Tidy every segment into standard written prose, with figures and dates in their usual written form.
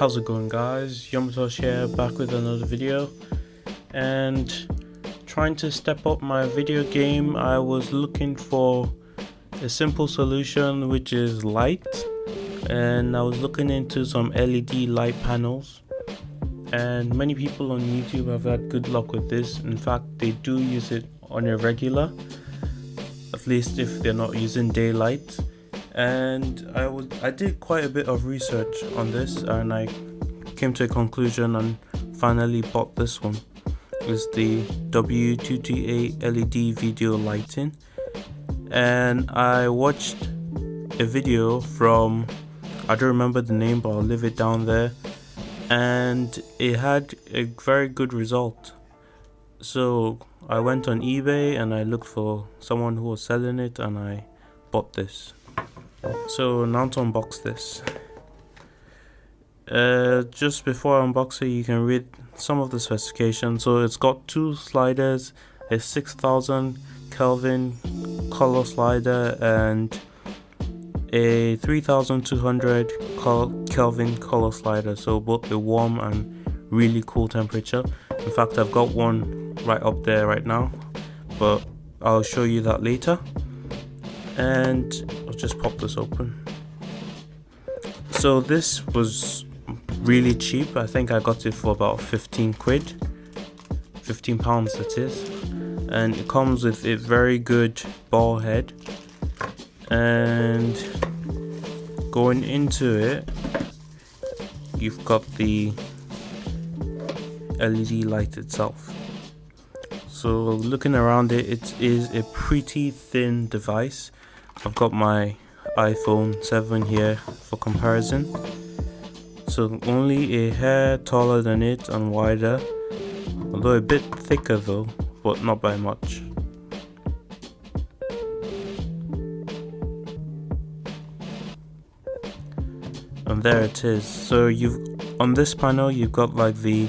How's it going, guys? Yamatosh here, back with another video, and trying to step up my video game. I was looking for a simple solution, which is light, and I was looking into some LED light panels, and many people on YouTube have had good luck with this. In fact, they do use it on a regular, at least if they're not using daylight. And I did quite a bit of research on this, and I came to a conclusion and finally bought this one. It's the W228 LED video lighting, and I watched a video from, I don't remember the name, but I'll leave it down there, and it had a very good result. So I went on eBay and I looked for someone who was selling it, and I bought this. So now to unbox this. Just before I unbox it, you can read some of the specifications. So it's got two sliders, a 6000 Kelvin color slider and a 3200 Kelvin color slider, so both the warm and really cool temperature. In fact, I've got one right up there right now, but I'll show you that later. And I'll just pop this open. So this was really cheap. I think I got it for about 15 quid, 15 pounds that is, and it comes with a very good ball head. And going into it, you've got the LED light itself. So looking around it, it is a pretty thin device. I've got my iPhone 7 here for comparison. So only a hair taller than it and wider, although a bit thicker though, but not by much. And there it is. So on this panel you've got like the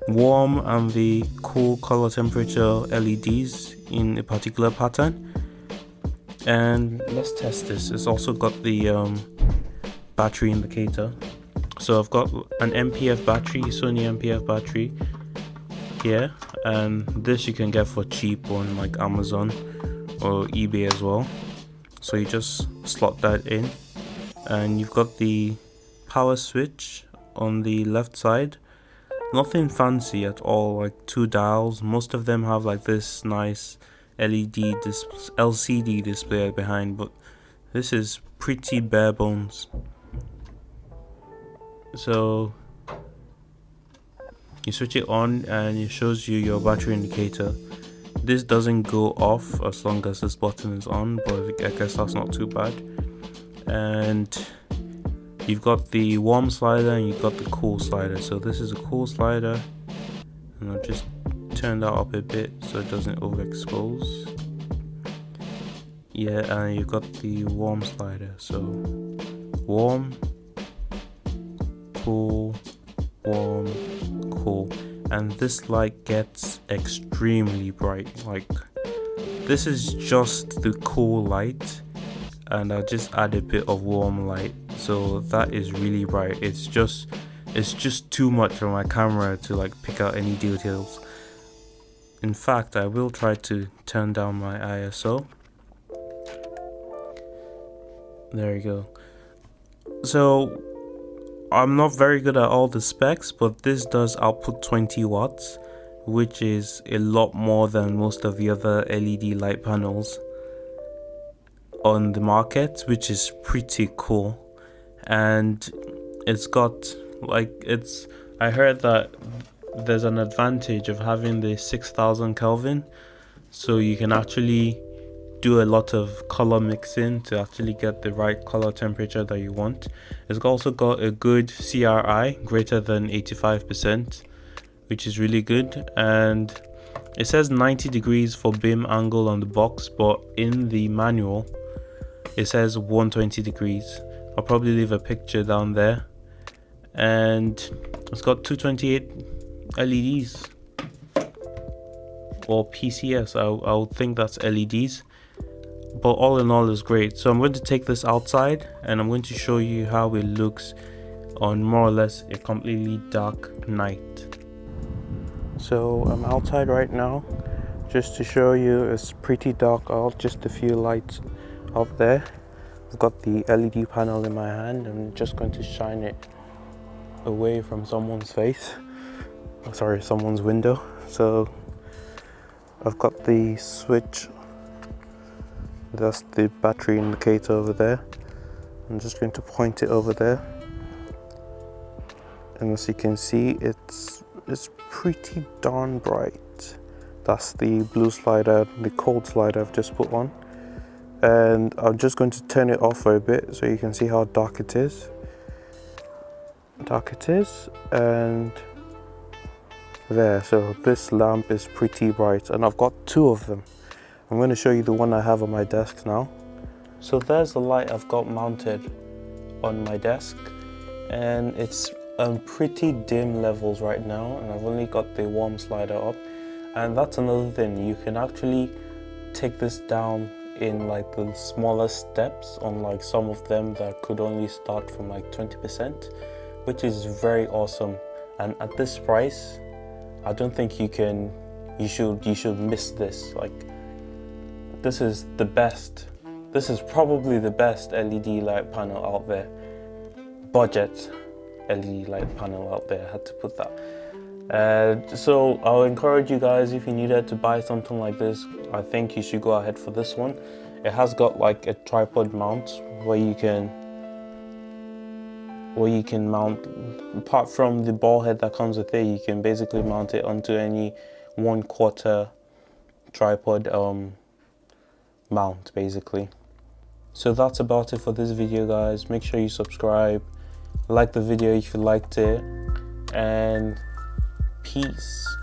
warm and the cool color temperature LEDs in a particular pattern. And let's test this. It's also got the battery indicator. So I've got an MPF battery, Sony MPF battery here, and this you can get for cheap on like Amazon or eBay as well. So you just slot that in, and you've got the power switch on the left side. Nothing fancy at all, like two dials. Most of them have like this nice LCD display behind, but this is pretty bare bones. So you switch it on and it shows you your battery indicator. This doesn't go off as long as this button is on, but I guess that's not too bad. And you've got the warm slider and you've got the cool slider. So this is a cool slider, and I'll just turn that up a bit so it doesn't overexpose. Yeah, and you've got the warm slider. So warm, cool, warm, cool. And this light gets extremely bright. Like, this is just the cool light, and I just add a bit of warm light, so that is really bright. It's just too much for my camera to like pick out any details. In fact, I will try to turn down my ISO. There you go. So I'm not very good at all the specs, but this does output 20 watts, which is a lot more than most of the other LED light panels on the market, which is pretty cool. And it's got like, I heard that there's an advantage of having the 6000 Kelvin, so you can actually do a lot of color mixing to actually get the right color temperature that you want. It's also got a good CRI, greater than 85%, which is really good. And it says 90 degrees for beam angle on the box, but in the manual it says 120 degrees. I'll probably leave a picture down there. And it's got 228 LEDs, or PCS. I would think that's LEDs, but all in all is great. So I'm going to take this outside and I'm going to show you how it looks on more or less a completely dark night. So I'm outside right now just to show you it's pretty dark out, just a few lights out there. I've got the LED panel in my hand. I'm just going to shine it away from someone's face, sorry, someone's window. So I've got the switch, that's the battery indicator over there. I'm just going to point it over there, and as you can see, it's pretty darn bright. That's the blue slider, the cold slider I've just put on, and I'm just going to turn it off for a bit so you can see how dark it is. And there, so this lamp is pretty bright, and I've got two of them. I'm going to show you the one I have on my desk now. So there's the light I've got mounted on my desk, and it's on pretty dim levels right now, and I've only got the warm slider up. And that's another thing, you can actually take this down in like the smaller steps on like some of them that could only start from like 20%, which is very awesome. And at this price, I don't think you should miss this. Like, this is the best. This is probably the best LED light panel out there. Budget LED light panel out there, I had to put that. So I'll encourage you guys, if you needed to buy something like this, I think you should go ahead for this one. It has got like a tripod mount where you can mount, apart from the ball head that comes with it, you can basically mount it onto any 1/4 tripod mount basically. So that's about it for this video, guys. Make sure you subscribe, like the video if you liked it, and peace.